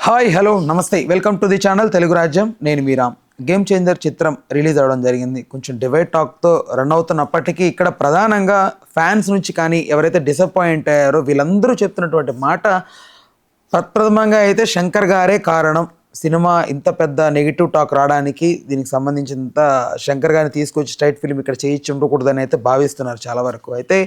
Hi hello నమస్తే welcome to the channel Telugu రాజ్యం. నేను మీ రామ్. గేమ్ చేంజర్ చిత్రం రిలీజ్ అవ్వడం జరిగింది. కొంచెం డివైడ్ టాక్తో రన్ అవుతున్నప్పటికీ ఇక్కడ ప్రధానంగా ఫ్యాన్స్ నుంచి కానీ ఎవరైతే డిసప్పాయింట్ అయ్యారో వీళ్ళందరూ చెప్తున్నటువంటి మాట ప్రప్రథమంగా అయితే శంకర్ గారే కారణం. సినిమా ఇంత పెద్ద నెగిటివ్ టాక్ రావడానికి దీనికి సంబంధించినంత శంకర్ గారిని తీసుకొచ్చి స్ట్రైట్ ఫిల్మ్ ఇక్కడ చేయించి ఉండకూడదని అయితే భావిస్తున్నారు చాలా వరకు. అయితే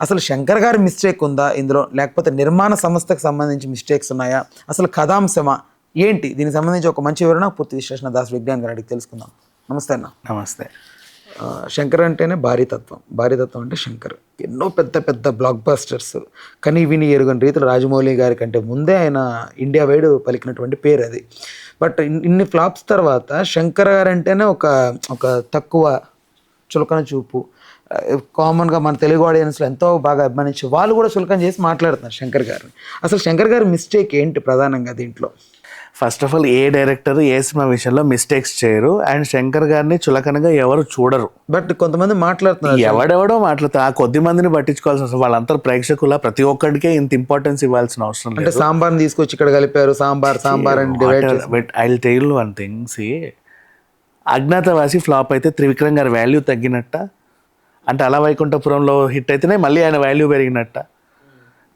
అసలు శంకర్ గారి మిస్టేక్ ఉందా ఇందులో, లేకపోతే నిర్మాణ సంస్థకు సంబంధించి మిస్టేక్స్ ఉన్నాయా, అసలు కథాంశమా ఏంటి, దీనికి సంబంధించి ఒక మంచి వివరణ పూర్తి విశ్లేషణ దాస్ విజ్ఞాన్ గారు అడిగి తెలుసుకుందాం. నమస్తే అన్న. నమస్తే. శంకర్ అంటేనే భారీతత్వం అంటే శంకర్. ఎన్నో పెద్ద పెద్ద బ్లాక్ బస్టర్స్ కానీ విని ఎరుగని రీతిలో రాజమౌళి గారి కంటే ముందే ఆయన ఇండియా వైడ్ పలికినటువంటి పేరు అది. బట్ ఇన్ని ఫ్లాప్స్ తర్వాత శంకర్ గారు అంటేనే ఒక తక్కువ చులకన చూపు. కామన్గా మన తెలుగు ఆడియన్స్లో ఎంతో బాగా అభిమానించి వాళ్ళు కూడా చులకన చేసి మాట్లాడుతున్నారు శంకర్ గారిని. అసలు శంకర్ గారి మిస్టేక్ ఏంటి ప్రధానంగా దీంట్లో? First of all, A director A cinema విషయంలో మిస్టేక్స్ చేయరు అండ్ శంకర్ గారిని చులకనగా ఎవరు చూడరు. బట్ కొంతమంది మాట్లాడుతున్నారు, ఎవడెవడో మాట్లాడుతారు. ఆ కొద్ది మందిని పట్టించుకోవాల్సిన అవసరం, వాళ్ళంతా ప్రేక్షకుల ప్రతి ఒక్కడికే ఇంత ఇంపార్టెన్స్ ఇవ్వాల్సిన అవసరం లేదు. అంటే సాంబార్ని తీసుకొచ్చి ఇక్కడ కలిపారు, సాంబార్ అని డివైడ్ చేసి. I will tell one thing. See, Agnyaathavaasi flop అయితే త్రివిక్రమ్ గారి వాల్యూ తగ్గినట్ట, అంటే అలా వైకుంఠపురంలో హిట్ అయితేనే మళ్ళీ ఆయన వాల్యూ పెరిగినట్ట,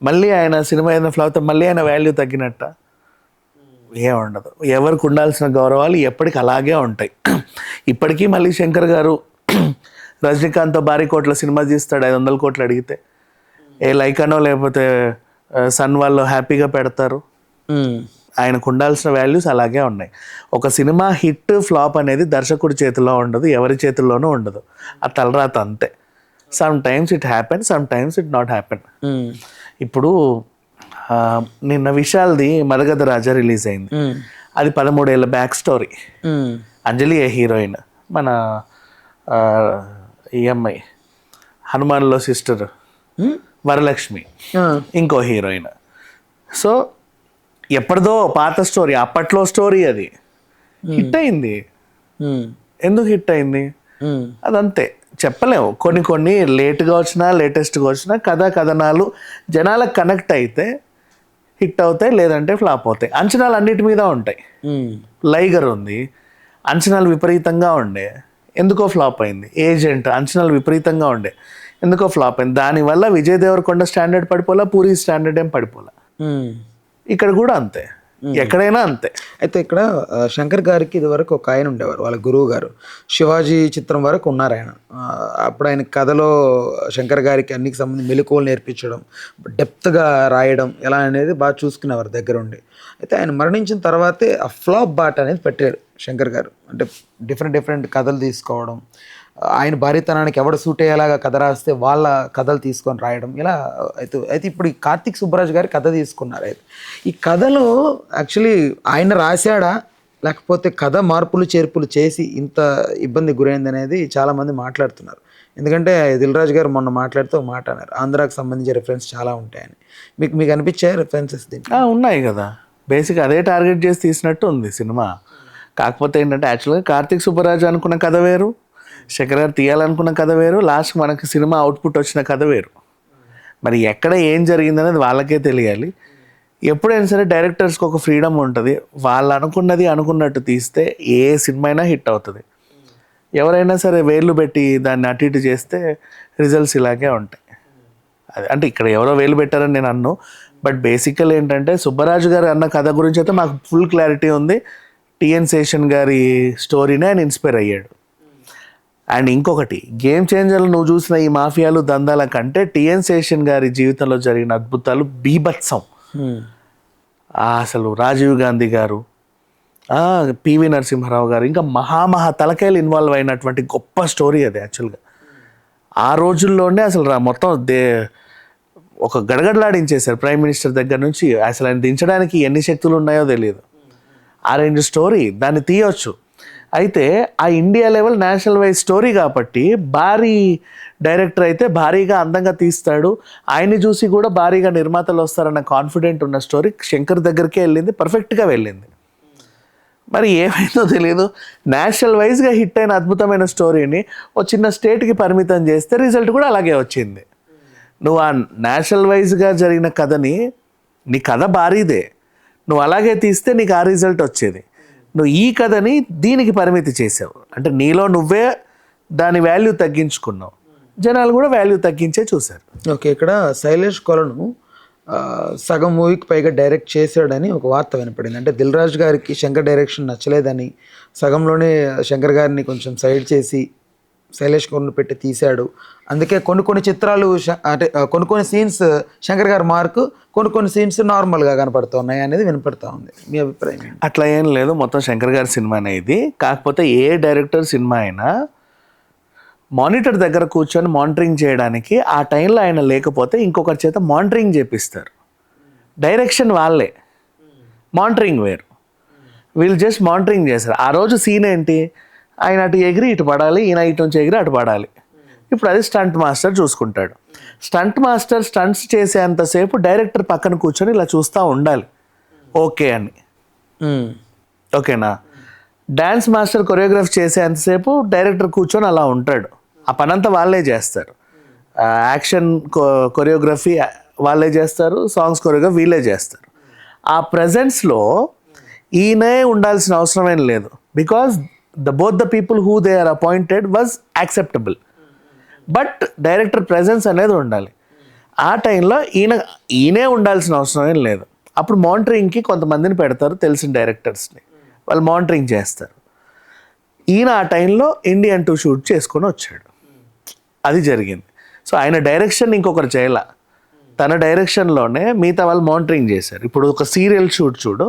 మళ్ళీ ఆయన సినిమా ఏదైనా ఫ్లాప్ అయితే మళ్ళీ ఆయన వాల్యూ తగ్గినట్ట ఏం ఉండదు. ఎవరికి ఉండాల్సిన గౌరవాలు ఎప్పటికీ అలాగే ఉంటాయి. ఇప్పటికీ మళ్ళీ శంకర్ గారు రజనీకాంత్తో భారీ కోట్ల సినిమా తీస్తాడు, 500 కోట్లు అడిగితే ఏ లైకానో లేకపోతే సన్ వాళ్ళు హ్యాపీగా పెడతారు. ఆయనకు ఉండాల్సిన వాల్యూస్ అలాగే ఉన్నాయి. ఒక సినిమా హిట్ ఫ్లాప్ అనేది దర్శకుడి చేతిలో ఉండదు, ఎవరి చేతుల్లోనూ ఉండదు. ఆ తలరాత అంతే. Some times it happen, some times it not happen. ఇప్పుడు నిన్న విశాల్ది మరగధ రాజా రిలీజ్ అయింది. అది 13 ఏళ్ళ బ్యాక్ స్టోరీ. అంజలి ఏ హీరోయిన్, మన ఈ అమ్మాయి హనుమాన్లో సిస్టర్ వరలక్ష్మి ఇంకో హీరోయిన్. సో ఎప్పటిదో పాత స్టోరీ, అప్పట్లో స్టోరీ. అది హిట్ అయింది. ఎందుకు హిట్ అయింది అదంతే చెప్పలేము. కొన్ని లేట్గా వచ్చినా లేటెస్ట్గా వచ్చినా కథనాలు జనాలకు కనెక్ట్ అయితే హిట్ అవుతాయి, లేదంటే ఫ్లాప్ అవుతాయి. అంచనాలు అన్నిటి మీద ఉంటాయి. లైగర్ ఉంది, అంచనాలు విపరీతంగా ఉండే, ఎందుకో ఫ్లాప్ అయింది. ఏజెంట్ అంచనాలు విపరీతంగా ఉండే, ఎందుకో ఫ్లాప్ అయింది. దానివల్ల విజయ్ దేవరకొండ స్టాండర్డ్ పడిపోలా, పూరి స్టాండర్డ్ ఏం పడిపోలా. ఇక్కడ కూడా అంతే, ఎక్కడైనా అంతే. అయితే ఇక్కడ శంకర్ గారికి ఇది వరకు ఒక ఆయన ఉండేవారు, వాళ్ళ గురువు గారు. శివాజీ చిత్రం వరకు ఉన్నారు ఆయన. అప్పుడు ఆయన కథలో శంకర్ గారికి అన్నికి సంబంధించి మెలకువలు నేర్పించడం, డెప్త్గా రాయడం ఎలా అనేది బాగా చూసుకునేవారు దగ్గరుండి. అయితే ఆయన మరణించిన తర్వాతే ఆ ఫ్లాప్ బాట్ అనేది పెట్టాడు శంకర్ గారు. అంటే డిఫరెంట్ కథలు తీసుకోవడం, ఆయన భారీతనానికి ఎవడు సూట్ అయ్యేలాగా కథ రాస్తే వాళ్ళ కథలు తీసుకొని రాయడం ఇలా అయితే ఇప్పుడు ఈ కార్తీక్ సుబ్బరాజు గారి కథ తీసుకున్నారు. అయితే ఈ కథలో యాక్చువల్లీ ఆయన రాశాడా, లేకపోతే కథ మార్పులు చేర్పులు చేసి ఇంత ఇబ్బంది గురైంది అనేది చాలామంది మాట్లాడుతున్నారు. ఎందుకంటే దిల్ రాజు గారు మొన్న మాట్లాడుతూ ఒక మాట అన్నారు, ఆంధ్రాకి సంబంధించిన రెఫరెన్స్ చాలా ఉంటాయని. మీకు అనిపించాయి రెఫరెన్సెస్? దీంట్లో ఉన్నాయి కదా, బేసిక్ అదే టార్గెట్ చేసి తీసినట్టు ఉంది సినిమా. కాకపోతే ఏంటంటే యాక్చువల్గా కార్తీక్ సుబ్బరాజు అనుకున్న కథ వేరు, శంకర్ గారు తీయాలనుకున్న కథ వేరు, లాస్ట్ మనకి సినిమా అవుట్పుట్ వచ్చిన కథ వేరు. మరి ఎక్కడ ఏం జరిగింది అనేది వాళ్ళకే తెలియాలి. ఎప్పుడైనా సరే డైరెక్టర్స్కి ఒక ఫ్రీడమ్ ఉంటుంది. వాళ్ళు అనుకున్నది అనుకున్నట్టు తీస్తే ఏ సినిమా అయినా హిట్ అవుతుంది. ఎవరైనా సరే వేలు పెట్టి దాన్ని అటు ఇటు చేస్తే రిజల్ట్స్ ఇలాగే ఉంటాయి. అది అంటే ఇక్కడ ఎవరో వేలు పెట్టారని నేను అన్ను. బట్ బేసికల్ ఏంటంటే సుబ్బరాజు గారు అన్న కథ గురించి అయితే మాకు ఫుల్ క్లారిటీ ఉంది. టిఎన్ శేషన్ గారి స్టోరీనే ఆయన ఇన్స్పైర్ అయ్యాడు. అండ్ ఇంకొకటి, గేమ్ చేంజర్లు నువ్వు చూసిన ఈ మాఫియాలు దందాల కంటే టిఎన్ శేషన్ గారి జీవితంలో జరిగిన అద్భుతాలు బీభత్సం. అసలు రాజీవ్ గాంధీ గారు, పివి నరసింహారావు గారు, ఇంకా మహా తలకాయలు ఇన్వాల్వ్ అయినటువంటి గొప్ప స్టోరీ అది. యాక్చువల్గా ఆ రోజుల్లోనే అసలు మొత్తం ఒక గడగడలాడించేశారు ప్రైమ్ మినిస్టర్ దగ్గర నుంచి. అసలు ఆయన దించడానికి ఎన్ని శక్తులు ఉన్నాయో తెలియదు. ఆ రేంజ్ స్టోరీ, దాన్ని తీయొచ్చు. అయితే ఆ India level national wise story కాబట్టి భారీ డైరెక్టర్ అయితే భారీగా అందంగా తీస్తాడు, ఆయన్ని చూసి కూడా భారీగా నిర్మాతలు వస్తారన్న కాన్ఫిడెంట్ ఉన్న స్టోరీ శంకర్ దగ్గరికే వెళ్ళింది, పర్ఫెక్ట్గా వెళ్ళింది. మరి ఏమైందో తెలియదు, నేషనల్ వైజ్గా హిట్ అయిన అద్భుతమైన స్టోరీని ఓ చిన్న స్టేట్కి పరిమితం చేస్తే రిజల్ట్ కూడా అలాగే వచ్చింది. నువ్వు ఆ నేషనల్ వైజ్గా జరిగిన కథని, నీ కథ భారీదే, నువ్వు అలాగే తీస్తే నీకు ఆ రిజల్ట్ వచ్చేది. నువ్వు ఈ కథని దీనికి పరిమితి చేసావు, అంటే నీలో నువ్వే దాని వాల్యూ తగ్గించుకున్నావు, జనాలు కూడా వాల్యూ తగ్గించే చూశారు. ఓకే, ఇక్కడ శైలేష్ కొలను సగం మూవీకి పైగా డైరెక్ట్ చేశాడని ఒక వార్త వినపడింది. అంటే దిల్ రాజు గారికి శంకర్ డైరెక్షన్ నచ్చలేదని సగంలోనే శంకర్ గారిని కొంచెం సైడ్ చేసి శైలేష్ కొలను పెట్టి తీశాడు. అందుకే కొన్ని చిత్రాలు అంటే కొన్ని సీన్స్ శంకర్ గారి మార్కు, కొన్ని సీన్స్ నార్మల్గా కనపడుతున్నాయి అనేది వినపడతా ఉంది. మీ అభిప్రాయం ఏంటి? అట్లా ఏం లేదు, మొత్తం శంకర్ గారి సినిమానే ఇది. కాకపోతే ఏ డైరెక్టర్ సినిమా అయినా మానిటర్ దగ్గర కూర్చొని మానిటరింగ్ చేయడానికి ఆ టైంలో ఆయన లేకపోతే ఇంకొకరి చేత మానిటరింగ్ చేపిస్తారు. డైరెక్షన్ వాళ్ళే, మానిటరింగ్ వేరు. వీళ్ళు జస్ట్ మానిటరింగ్ చేస్తారు. ఆ రోజు సీన్ ఏంటి, ఆయన అటు ఎగిరి ఇటు పడాలి, ఈయన ఇటు నుంచి ఎగిరి అటు పడాలి. ఇప్పుడు అది స్టంట్ మాస్టర్ చూసుకుంటాడు. స్టంట్ మాస్టర్ స్టంట్స్ చేసేంతసేపు డైరెక్టర్ పక్కన కూర్చొని ఇలా చూస్తూ ఉండాలి, ఓకే అని. ఓకేనా? డ్యాన్స్ మాస్టర్ కొరియోగ్రాఫ్ చేసేంతసేపు డైరెక్టర్ కూర్చొని అలా ఉంటాడు. ఆ పనంతా వాళ్ళే చేస్తారు. యాక్షన్ కొరియోగ్రఫీ వాళ్ళే చేస్తారు, సాంగ్స్ కొరియోగ్రఫీ వీళ్ళే చేస్తారు. ఆ ప్రజెన్స్లో ఈయనే ఉండాల్సిన అవసరం ఏం లేదు, because both the people who they are appointed was acceptable. But director presence అనేది ఉండాలి. ఆ టైంలో ఈయనే ఉండాల్సిన అవసరం ఏం లేదు. అప్పుడు మానిటరింగ్కి కొంతమందిని పెడతారు, తెలిసిన డైరెక్టర్స్ని, వాళ్ళు మానిటరింగ్ చేస్తారు. ఈయన ఆ టైంలో ఇండియన్ 2 షూట్ చేసుకొని వచ్చాడు, అది జరిగింది. సో ఆయన డైరెక్షన్ ఇంకొకరు చేయాల, తన డైరెక్షన్లోనే మిగతా వాళ్ళు మానిటరింగ్ చేశారు. ఇప్పుడు ఒక సీరియల్ షూట్ చూడు,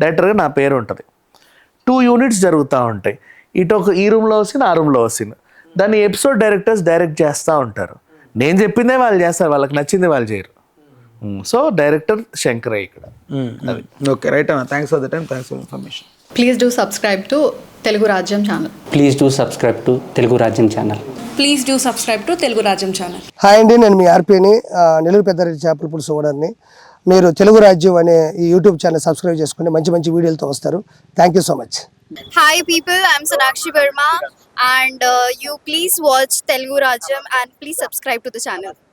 డైరెక్టర్గా నా పేరు ఉంటుంది, 2 యూనిట్స్ జరుగుతూ ఉంటాయి, ఇటు ఒక ఈ రూమ్లో వస్తుంది, ఆ రూమ్లో వస్తుంది. దాన్ని ఎపిసోడ్ డైరెక్టర్స్ డైరెక్ట్ చేస్తూ ఉంటారు. నేను చెప్పిందే వాళ్ళు చేస్తారు, వాళ్ళకి నచ్చింది వాళ్ళు చేయరు. సో డైరెక్టర్ శంకరే ఇక్కడ. ఓకే, రైట్ అన్న, thanks for the time, thanks for information. Please do subscribe to Telugu Rajyam channel. Please do subscribe to Telugu Rajyam channel. Please do subscribe to Telugu Rajyam channel. Hi అండి, నేను మీ ఆర్పీని, నెల్లూరు పెద్దారెడ్డి చేపల పులుసు ఓనర్ని. మీరు తెలుగు రాజ్యం అనే ఈ యూట్యూబ్ ఛానల్ సబ్స్క్రైబ్ చేసుకుని మంచి వీడియోలతో వస్తారు. Thank you so much. Hi people, I'm Sonakshi Verma and you please watch Telugu Rajyam and please subscribe to the channel.